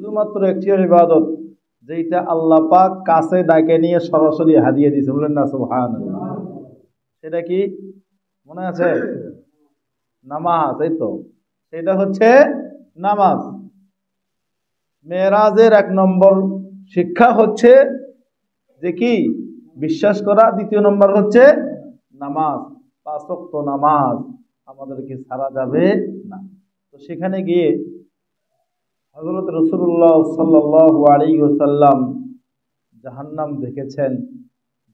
শুধুমাত্র একটি ইবাদত যেটা আল্লাহ পাক কাছে ডাকে নিয়ে সরাসরি হাদিয়ে দিয়েছে, বলেন না সুবহানাল্লাহ। সেটা কি মনে আছে? নামাজ। এই তো, সেটা হচ্ছে নামাজ। মেরাজের 1 নম্বর শিক্ষা হচ্ছে যে কি বিশ্বাস করা, দ্বিতীয় নম্বর হচ্ছে নামাজ। 5 ওয়াক্ত নামাজ আমাদেরকে ছাড়া যাবে না। তো সেখানে গিয়ে হযরত রাসূলুল্লাহ সাল্লাল্লাহু আলাইহি ওয়াসাল্লাম জাহান্নাম দেখেছেন,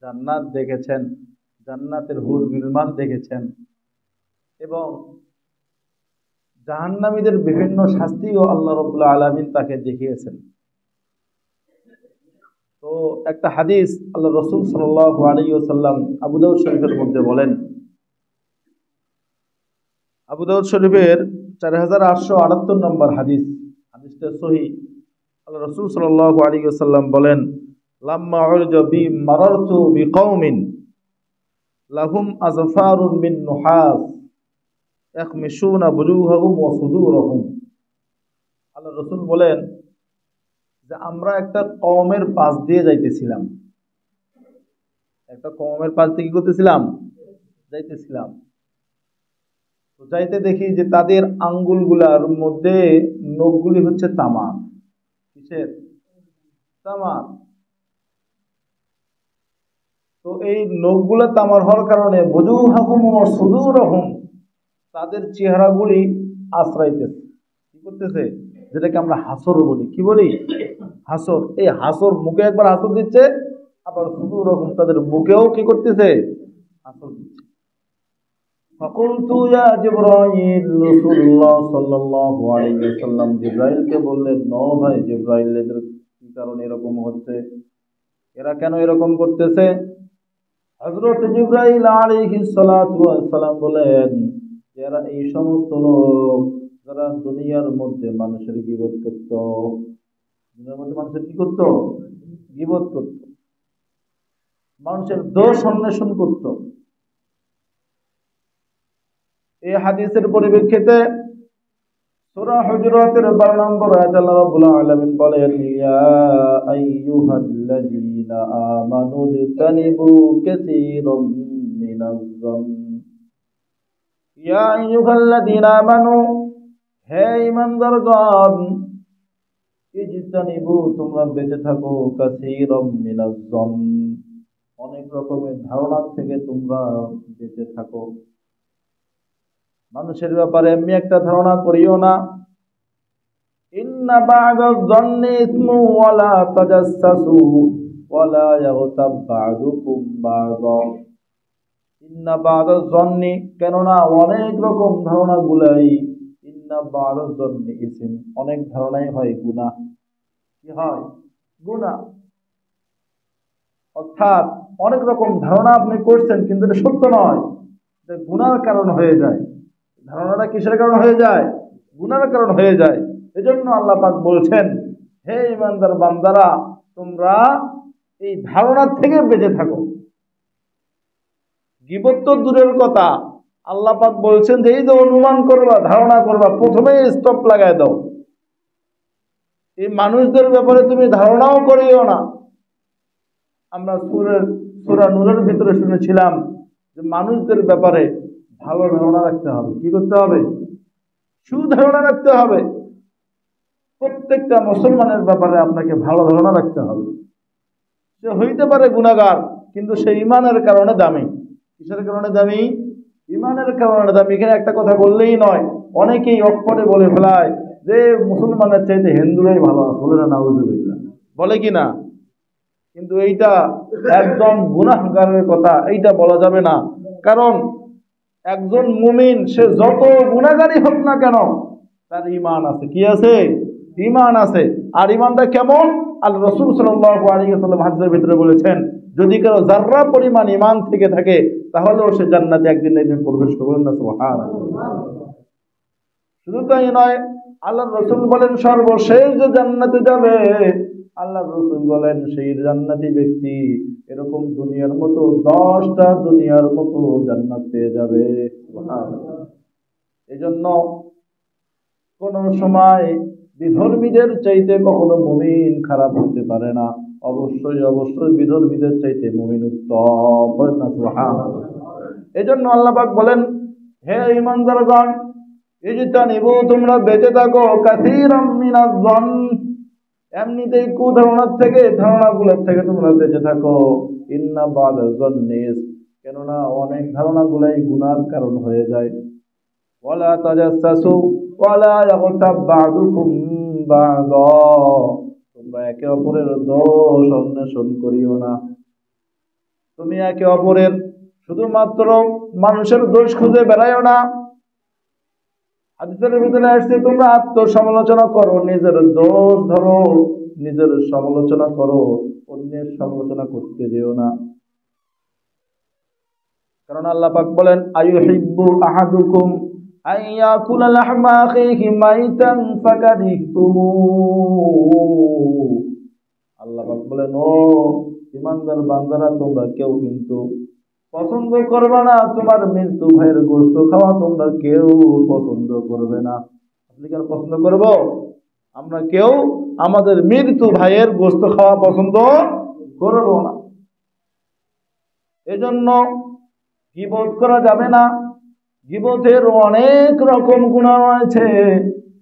জান্নাত দেখেছেন, জান্নাতের হুর গিলমান দেখেছেন এবং জাহান্নামীদের বিভিন্ন শাস্তিও আল্লাহ রাব্বুল আলামিন তাকে দেখিয়েছেন। তো একটা হাদিস আল্লাহ রাসূল সাল্লাল্লাহু আলাইহি ওয়াসাল্লাম আবু দাউদ শরীফের মধ্যে বলেন, আবু দাউদ শরীফের 4878 নম্বর হাদিস, হাদিসটা সহিহ। আল্লাহ রাসূল সাল্লাল্লাহু আলাইহি ওয়াসাল্লাম বলেন, লাম্মা উরজা বি মারারতু বিকাউমিন লাহুম আযফারুন মিন নুহাস ইয়াখমিশুনা বুজুহাহুম ওয়া সুদুরহুম। আল্লাহ রাসূল বলেন যে আমরা একটা কওমের পাশ দিয়ে যাইতেছিলাম, একটা কওমের পাশ দিয়ে কি করতেছিলাম? যাইতেছিলাম। তো যাইতে দেখি যে তাদের আঙ্গুলগুলার মধ্যে নখগুলি হচ্ছে তামার। কিসের? তামার। তো এই নখগুলা তামার হওয়ার কারণে বুজুহাহুম ওয়া সুদুরহুম, তাদের চেহারাগুলি আশ্রাইতেছে। কি করতেছে? যেটাকে আমরা হাসর বলি। কি বলি? হাসর। এই হাসর, মুখে একবার হাসর দিচ্ছে, আবার সুদুরহুম, তাদের বুকেও কি করতেছে? হাসর দিচ্ছে। ফাকুলতু ইয়া জিবরাইল, রাসূলুল্লাহ সাল্লাল্লাহু আলাইহি ওয়াসাল্লাম জিবরাইলকে বললেন, নো ভাই জিবরাইল, এদের কি কারণে এরকম হচ্ছে? এরা কেন এরকম করতেছে? হযরত জিবরাইল আলাইহিস সালাতু ওয়াস সালাম বলেন, এরা এই সমস্ত লোক যারা দুনিয়ার মধ্যে মানুষের গীবত করত। দুনিয়ার মধ্যে মানুষের কি করত? গীবত করত, মানুষের দোষ অন্বেষণ করত। এই হাদিসের পরিপ্রেক্ষিতে সূরা হুজুরাতের 12 নম্বর আয়াতে আল্লাহ রাব্বুল আলামিন বলেন, ইয়া আইয়ুহাল্লাযীনা আমানু ইজতানিবু কাসীরাম মিনাজ যন। ইয়া আইয়ুহাল্লাযীনা আমানু, হে ঈমানদারগণ, ইজতানিবু, তোমরা বেঁচে থাকো, কাসীরাম মিনাজ যন, অনেক রকমের ধারণা থেকে তোমরা বেঁচে থাকো। মানুষের ব্যাপারে এমনি একটা ধারণা করিও না। ইন্না বা'দাজ যন্নি ইসমু ওয়ালা তাজাসসু ওয়ালা ইয়াগতাব বা'দুকুম বা'দা। ইন্না বা'দাজ যন্নি, কেননা অনেক রকম ধারণাগুলাই, ইন্না বা'দাজ যন্নি ইসম, অনেক ধারণাই হয় গুনাহ। কি হয়? গুনাহ। অর্থাৎ অনেক রকম ধারণা আপনি করছেন কিন্তু এটা সত্য নয়, এটা গুনাহর কারণ হয়ে যায়। ধারণাটা কিসের কারণ হয়ে যায়? গুনাহর কারণ হয়ে যায়। এজন্য আল্লাহ পাক বলছেন, হে ঈমানদার বান্দারা, তোমরা এই ধারণা থেকে বেঁচে থাকো। গীবত তো দূরের কথা, আল্লাহ পাক বলছেন যে এই যে অনুমান করবা, ধারণা করবা, প্রথমেই স্টপ লাগায় দাও। এই মানুষদের ব্যাপারে তুমি ধারণাও করিও না। আমরা সূরা নূরের ভিতরে শুনেছিলাম যে মানুষদের ব্যাপারে ভালো ধারণা রাখতে হবে। কি করতে হবে? সুধারণা রাখতে হবে। প্রত্যেকটা মুসলমানের ব্যাপারে আপনাকে ভালো ধারণা রাখতে হবে। সে হইতে পারে গুনাহগার, কিন্তু সে ঈমানের কারণে দামি। কিসের কারণে দামি? ঈমানের কারণে দামি। এখানে একটা কথা বললেই নয়, অনেকেই অকপটে বলে ফেলায় যে মুসলমানের চাইতে হিন্দুরাই ভালো আছে, বলে না, নাউযুবিল্লাহ, বলে কি না? কিন্তু এইটা একদম গুনাহগারের কথা, এইটা বলা যাবে না। কারণ একজন মুমিন সে যত গুনাহগারই হোক না কেন, তার ঈমান আছে। কি আছে? ঈমান আছে। আর ঈমানটা কেমন? আল্লাহ রাসূল সাল্লাল্লাহু আলাইহি ওয়াসাল্লাম হাদিসের ভিতরে বলেছেন, যদি কারো যাররা পরিমাণ ঈমান থেকে থাকে তাহলেও সে জান্নাতে একদিন না একদিন প্রবেশ করবে। না সুবহানাল্লাহ। শুধু তাই নয়, আল্লাহর রাসূল বলেন সর্বশেষ যে জান্নাতে যাবে, আল্লাহর রাসূল বলেন সেই জান্নাতি ব্যক্তি এরকম দুনিয়ার মতো 10টা দুনিয়ার মতো জান্নাত পেয়ে যাবে। সুবহানাল্লাহ। এজন্য কোন সময় বিধর্মীদের চাইতে কখনো মুমিন খারাপ হতে পারে না। অবশ্যই অবশ্যই বিধর্মীদের চাইতে মুমিন উত্তম। বলেন না সুবহানাল্লাহ। এজন্য আল্লাহ পাক বলেন, হে ঈমানদারগণ, ইজতানিবু, তোমরা বেঁচে থাকো, কাসীরাম মিনাজ যন, এমনিতেই কুধারণার থেকে, ধারণাগুলোর থেকে তোমরা বেঁচে থাকো। ইন্না বা'দা যন্নি, কেননা অনেক ধারণাগুলাই গুনার কারণ হয়ে যায়। ওয়ালা তাজাসসু ওয়ালা ইয়াগতাব বা'দুকুম বা'দা, তোমরা একে অপরের দোষ অন্বেষণ করিও না। তুমি একে অপরের শুধুমাত্র মানুষের দোষ খুঁজে বেড়াইও না। হাদিসের ভিতরে আসছে, তোমরা আত্মসমালোচনা করো, নিজের দোষ ধরো, নিজের সমালোচনা করো, অন্যের সমালোচনা করতে যেও না। কারণ আল্লাহ পাক বলেন, আইয়ুহিব্বু আহাদুকুম আইয়াকুলা লাহমা আখিহি মাইতান ফাকারিহতুমু, আল্লাহ পাক বলেন, ও ঈমানদার বান্দারা, তোমরা কেউ কিন্তু পছন্দ করবে না তোমার মৃত্যু ভাইয়ের গোশত খাওয়া, তোমরা কেউ পছন্দ করবে না। আপনি কেন পছন্দ করব? আমরা কেউ আমাদের মৃত্যু ভাইয়ের গোশত খাওয়া পছন্দ করব না। এজন্য গীবত করা যাবে না। গীবতের অনেক রকম গুনাহ রয়েছে।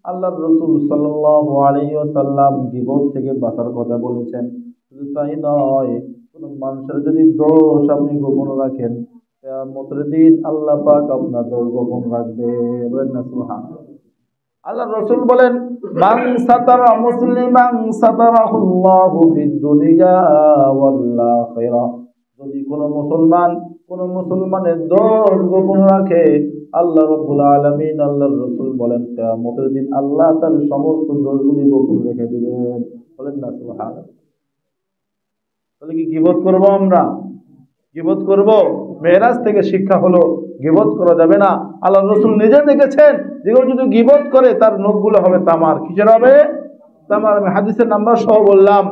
আল্লাহর রাসূল সাল্লাল্লাহু আলাইহি ওয়াসাল্লাম গীবত থেকে বাঁচার কথা বলেছেন। শুধু তাই নয়, কোন মানুষের যদি দোষ আপনি গোপন রাখেন, কিয়ামতের দিন আল্লাহ পাক আপনার দোষ গোপন রাখবে। বলেন না সুবহানাল্লাহ। আল্লাহর রাসূল বলেন, মান সাতারা মুসলিমান সাতারাহুল্লাহু ফিদ দুনিয়া ওয়াল আখিরাহ, যদি কোন মুসলমানের দোষ গোপন রাখে, আল্লাহ রাব্বুল আলামিন, আল্লাহর রাসূল বলেন, কিয়ামতের দিন আল্লাহ তার সমস্ত দোষগুলি গোপন রেখে দিবেন। বলেন না সুবহানাল্লাহ। তাহলে কি গীবত করব? আমরা গীবত করব? মেরাজ থেকে শিক্ষা হলো গীবত করা যাবে না। আল্লাহর রাসূল নিজে দেখেছেন, যেগুলো যদি গীবত করে তার নখগুলো হবে তামার। কিসের হবে? তামার। আমি হাদিসের নাম্বার সহ বললাম।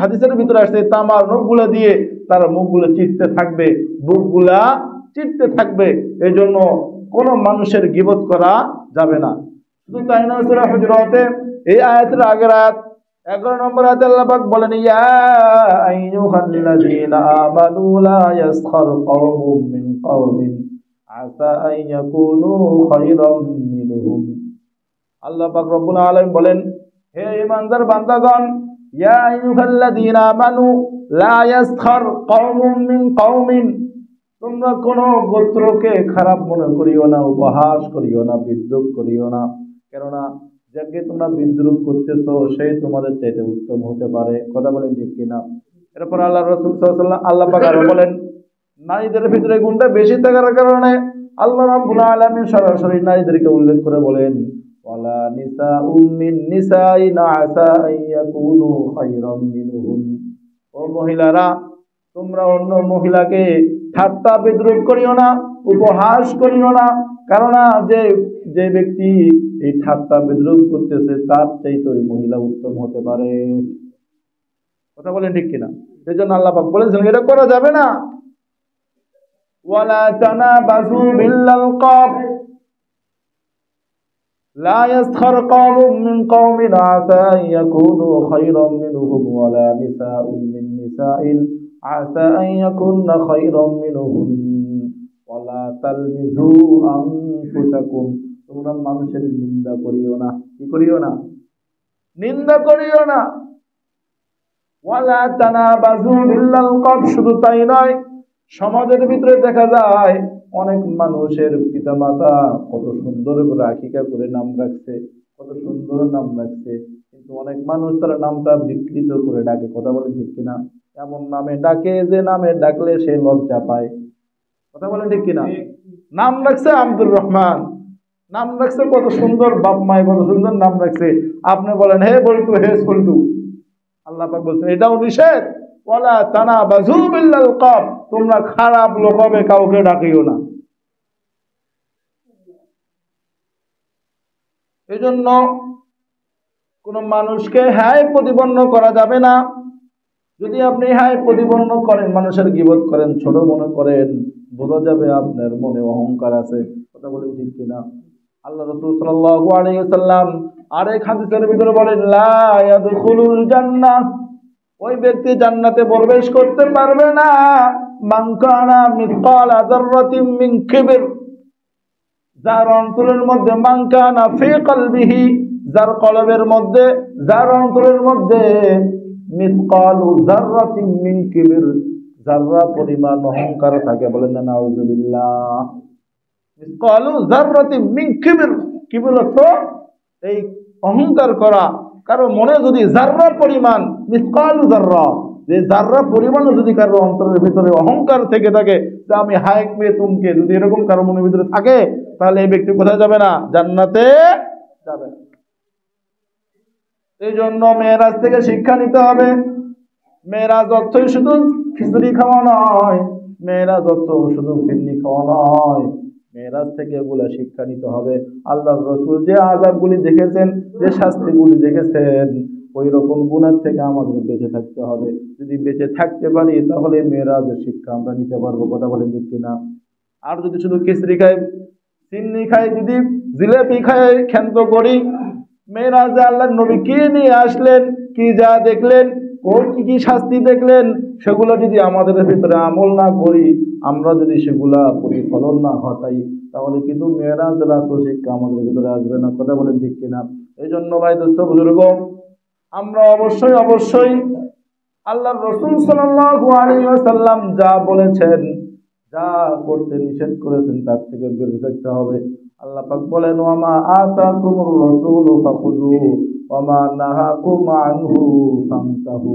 হাদিসের ভিতরে আসছে, তামার নখগুলো দিয়ে তার মুখগুলো চিরতে থাকবে, বুকগুলা চিরতে থাকবে। এই জন্য কোন মানুষের গীবত করা যাবে না। শুধু তাই না, সূরা হুজুরাতে এই আয়াতের আগের আয়াত 11 নম্বর আয়াতে আল্লাহ পাক বলেন, ইয়া আইয়ুহাল্লাযীনা আমানু লা ইয়াসখার কওমুম মিন কওমিন আসা আন ইয়াকুনু খায়রাম মিনহুম। আল্লাহ পাক রব্বুল আলামিন বলেন, হে ঈমানদার বান্দাগণ, ইয়া আইয়ুহাল্লাযীনা আমানু লা ইয়াসখার কওমুম মিন কওমিন, তোমরা কোন গোত্রকে খারাপ মনে করিও না, উপহাস করিও না, বিদ্রূপ করিও না। কেননা যাকে তোমরা বিদ্রুপ করতেছো সেই তোমাদের চাইতে উত্তম হতে পারে। কথা বলেন ঠিক কিনা? এরপর আল্লাহ রাসূল সাল্লাল্লাহু আলাইহি ওয়াসাল্লাম আল্লাহ পাক আরো বলেন, নারীদের ভিতরে গুণটা বেশি থাকার কারণে আল্লাহ রাব্বুল আলামিন সরাসরি নারীদেরকে উল্লেখ করে বলেন, ওয়ালা নিসাউম মিন নিসাইন আসা আইয়াকুনু খায়রাম মিনহুন, ও মহিলারা, তোমরা অন্য মহিলাকে ঠাট্টা বিদ্রুপ করিও না, উপহাস করিও না। কারণ যে ব্যক্তি এই ঠাট্টা বিদ্রুপ করতেছে তার চাইতে ওই মহিলা উত্তম হতে পারে। কথা বলেন ঠিক কিনা? এই জন্য আল্লাহ পাক বলেছেন এটা করা যাবে না। ওয়ালা তানাবাজু বিল আলকাব লা ইয়াসখার কওমুম মিন কওমিন আসা আন ইয়াকুনু খায়রাম মিনহুম ওয়ালা নিসাউম মিন নিসাইন আসা আন ইয়াকুননা খায়রাম মিনহুন ওয়ালা তালমিজু আনফুসাকুম, তোমরা মানুষের নিন্দা করিও না। কি করিও না? নিন্দা করিও না। ওয়ালা তানাবাজু বিল আলকাব, শুধু তাই নয়, সমাজের ভিতরে দেখা যায় অনেক মানুষের পিতামাতা কত সুন্দর করে আকিকা করে নাম রাখছে, কত সুন্দর নাম রাখছে, কিন্তু অনেক মানুষ তার নামটা বিকৃত করে ডাকে। কথা বলেন ঠিক কিনা? এমন নামে ডাকে যে নামে ডাকলে সে লজ্জা পায়। কথা বলেন ঠিক কিনা? নাম রাখছে আব্দুর রহমান, নাম রাখছে কত সুন্দর, বাপ মায় কত সুন্দর নাম রাখছে, আপনি বলেন হে বল্টু, হে সল্টু। আল্লাহ পাক বলছেন এটাও নিষেধ। ওয়ালা তানাবাজু বিল আলকাব, তোমরা খারাপ লোকবে কাউকে ডাকিও না। এজন্য কোন মানুষকে হায় প্রতিপন্ন করা যাবে না। যদি আপনি হায় প্রতিপন্ন করেন, মানুষের গীবত করেন, ছোট মনে করেন, বোঝা যাবে আপনার মনে অহংকার আছে। কথা বলেন ঠিক কিনা? আল্লাহ রাসূল সাল্লাল্লাহু আলাইহি ওয়াসাল্লাম আর এক হাদিসের ভিতরে বলেন লা ইয়াদখুলুল জান্নাহ, ওই ব্যক্তি জান্নাতে প্রবেশ করতে পারবে না মান কানা মিসকালা যাররাতিন মিন কিবর, যার অন্তরের মধ্যে মান কানা ফি কলবিহি, যার কলবের মধ্যে, যার অন্তরের মধ্যে মিসকালু যাররাতিন মিন কিবর, যাররা পরিমাণ অহংকার থাকে। বলেন না নাউযুবিল্লাহ। মিসকালু যাররাতিন মিন কিবর, কিবর তো এই অহংকার করা। কারো মনে যদি যাররা পরিমাণ, মিসকালু যাররা, যে যাররা পরিমাণ যদি কারো অন্তরের ভিতরে অহংকার থেকে থাকে, যে আমি হায়েক মেয়ে তুমকে, যদি এরকম কারো মনের ভিতরে থাকে, তাহলে এই ব্যক্তি কোথায় যাবে না? জান্নাতে যাবে। এই জন্য মেয়েরাজ থেকে শিক্ষা নিতে হবে। মেয়েরাজ অর্থই শুধু খিচুড়ি খাওয়া নয়, মেয়েরাজ অর্থ শুধু ফিরনি খাওয়া নয়, মেয়েরাজ থেকে এগুলা শিক্ষা নিতে হবে। আল্লাহর রাসূল যে আযাবগুলি দেখেছেন, যে শাস্তিগুলি দেখেছেন, ওই রকম গুনাহ থেকে আমাদের বেঁচে থাকতে হবে। যদি বেঁচে থাকতে পারি তাহলে মেয়েরাজের শিক্ষা আমরা নিতে পারবো। কথা বলেন ঠিক কিনা? আর যদি শুধু খিচুড়ি খাই, চিন্নি খাই, যদি জিলাপি খাই, ক্ষান্ত করি, মেয়েরাজে আল্লাহর নবী কি নিয়ে আসলেন, কি যা দেখলেন, কোন কি কি শাস্তি দেখলেন, সেগুলো যদি আমাদের ভিতরে আমল না করি, আমরা যদি সেগুলা প্রতিফলন না ঘটাই, তাহলে কিন্তু মেয়েরাজের আসল শিক্ষা আমাদের ভিতরে আসবে না। কথা বলেন ঠিক কিনা? এই জন্য ভাই দোস্ত বুজুর্গ, আমরা অবশ্যই অবশ্যই আল্লাহর রাসূল সাল্লাল্লাহু আলাইহি ওয়াসাল্লাম যা বলেছেন, যা করতে নিষেধ করেছেন, তার থেকে বিরত থাকতে হবে। আল্লাহ পাক বলেন ওয়া মা আতাকুমুর রাসূলু ফাখুযুহু ওয়া মা নাহাকুম আনহু ফান্তাহু,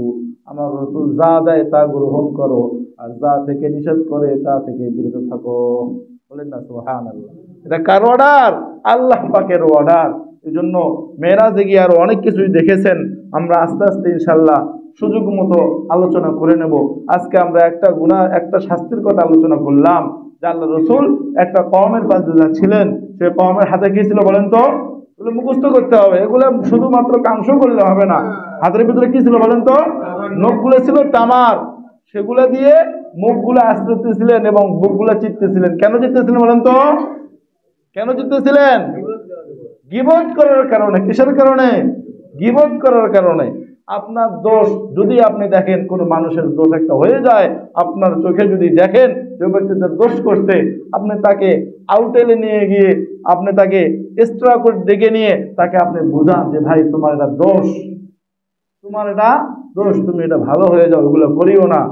আমার রাসূল যা দেয় তা গ্রহণ করো, আর যা থেকে নিষেধ করে তা থেকে বিরত থাকো। বলেন না সুবহানাল্লাহ। এটা কার অর্ডার? আল্লাহ পাকের অর্ডার। এই জন্য মেরাজে গিয়ে আরো অনেক কিছুই দেখেছেন, আমরা আস্তে আস্তে ইনশাআল্লাহ সুযোগ মতো আলোচনা করে নেব। আজকে আমরা একটা গুনাহ, একটা শাস্তির কথা আলোচনা করলাম, যে আল্লাহ রাসূল একটা কওমের পাশে যাচ্ছিলেন, সে কওমের হাতে কি ছিল বলেন তো? এগুলো মুখস্থ করতে হবে। এগুলো শুধুমাত্র কাংশ করলে হবে না। হাতের ভিতরে কি ছিল বলেন তো? নখগুলো ছিল তামার, সেগুলো দিয়ে মুখগুলো আঁচড়তেছিলেন এবং বুকগুলো চিত্তেছিলেন। কেন চিত্তেছিলেন বলেন তো? কেন চিত্তেছিলেন? গীবত করার কারণে। কিসের কারণে? গীবত করার কারণে। আপনার দোষ যদি আপনি দেখেন, কোন মানুষের দোষ একটা হয়ে যায়, আপনার চোখে যদি দেখেন যে ব্যক্তিদের দোষ করতে, আপনি তাকে আউটেলে নিয়ে গিয়ে, আপনি তাকে এক্সট্রা করে ডেকে নিয়ে তাকে আপনি বোঝান যে ভাই তোমার এটা দোষ, তোমার এটা দোষ, তুমি এটা ভালো হয়ে যাও, এগুলো করিও না,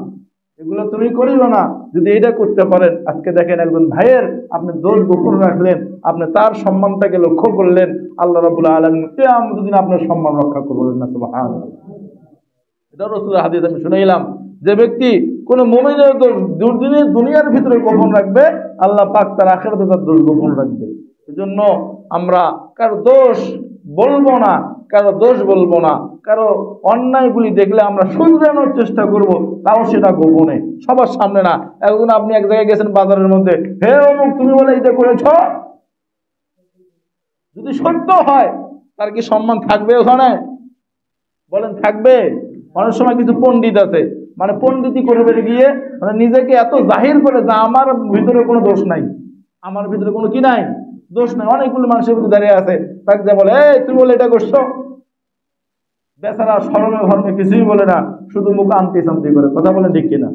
এগুলো তুমি করিও না। যদি এটা করতে পারেন, আজকে দেখেন একজন ভাইয়ের আপনি দোষ গোপন রাখলেন, আপনি তার সম্মানটাকে লক্ষ্য করলেন, আল্লাহ রাব্বুল আলামিন কিয়ামতের দিন আপনার সম্মান রক্ষা করবেন না। সুবহানাল্লাহ। এটা রাসূলের হাদিস আমি শুনাইলাম, যে ব্যক্তি কোন মুমিনের দোষ দুনিয়ার ভিতরে গোপন রাখবে, আল্লাহ পাক তার আখিরাতে তার দোষ গোপন রাখবে। এজন্য আমরা কারো দোষ বলবো না, কারো দোষ বলবো না, কারো অন্যায়গুলি দেখলে আমরা শুধরানোর চেষ্টা করব, তাও সেটা গোপনে, সবার সামনে না। একজন আপনি এক জায়গায় গেছেন বাজারের মধ্যে, হে অমুক তুমি বলে এটা করেছো, যদি সত্য হয় তার কি সম্মান থাকবে ওখানে? বলেন থাকবে? অনেক সময় কিছু পণ্ডিত আছে, মানে পণ্ডিতি করবে গিয়ে মানে নিজেকে এত জাহির করে যে আমার ভিতরে কোনো দোষ নাই, আমার ভিতরে কোনো কি নাই, দোষ নাই। অনেকগুলো মানুষের ভিতরে দাঁড়িয়ে আছে, তাকে যা বলে এই তুমি বলে এটা করছো, বেচারা শরমে ভরমে কিছুই বলে না, শুধু মুখ আনতে সামতে করে। কথা বলেন ঠিক কিনা?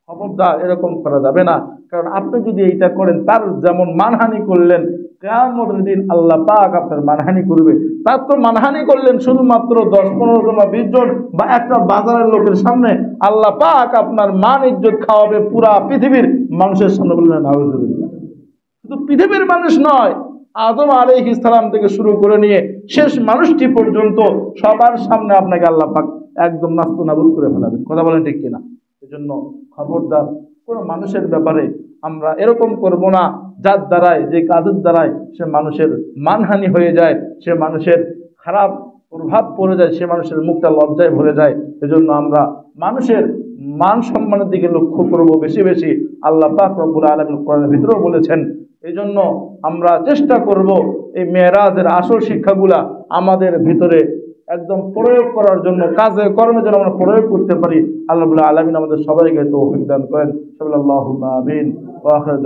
খবরদার, এরকম করা যাবে না। কারণ আপনি যদি এইটা করেন, তার যেমন মানহানি করলেন, কিয়ামতের দিন আল্লাহ পাক আপনার মানহানি করবে। তার তো মানহানি করলেন শুধুমাত্র 10-15 জন বা 20 জন বা একটা বাজারের লোকের সামনে, আল্লাহ পাক আপনার মান ইজ্জত খাওয়াবে পুরা পৃথিবীর মানুষের সামনে। বললেন নাউযুবিল্লাহ। শুধু পৃথিবীর মানুষ নয়, আদম আলাইহিস সালাম থেকে শুরু করে নিয়ে শেষ মানুষটি পর্যন্ত সবার সামনে আপনাকে আল্লাহ পাক একদম নাস্তানাবুদ করে ফেলাবেন। কথা বলেন ঠিক কিনা? এজন্য খবরদার, কোন মানুষের ব্যাপারে আমরা এরকম করব না যার দ্বারায়, যে কাজের দ্বারায় সে মানুষের মানহানি হয়ে যায়, সে মানুষের খারাপ প্রভাব পড়ে যায়, সে মানুষের মুখটা লজ্জায় ভরে যায়। এজন্য আমরা মানুষের মান সম্মানের দিকে লক্ষ্য করব বেশি বেশি। আল্লাহ পাক রব্বুল আলামিন কোরআনের ভিতরেও বলেছেন। এই জন্য আমরা চেষ্টা করব এই মেরাজের আসল শিক্ষাগুলা আমাদের ভিতরে একদম প্রয়োগ করার জন্য, কাজে কর্মে যেন আমরা প্রয়োগ করতে পারি। আল্লাহ রাব্বুল আলামিন আমাদের সবাইকে তৌফিক দান করেন। সাল্লাল্লাহু আমিন ওয়া আখির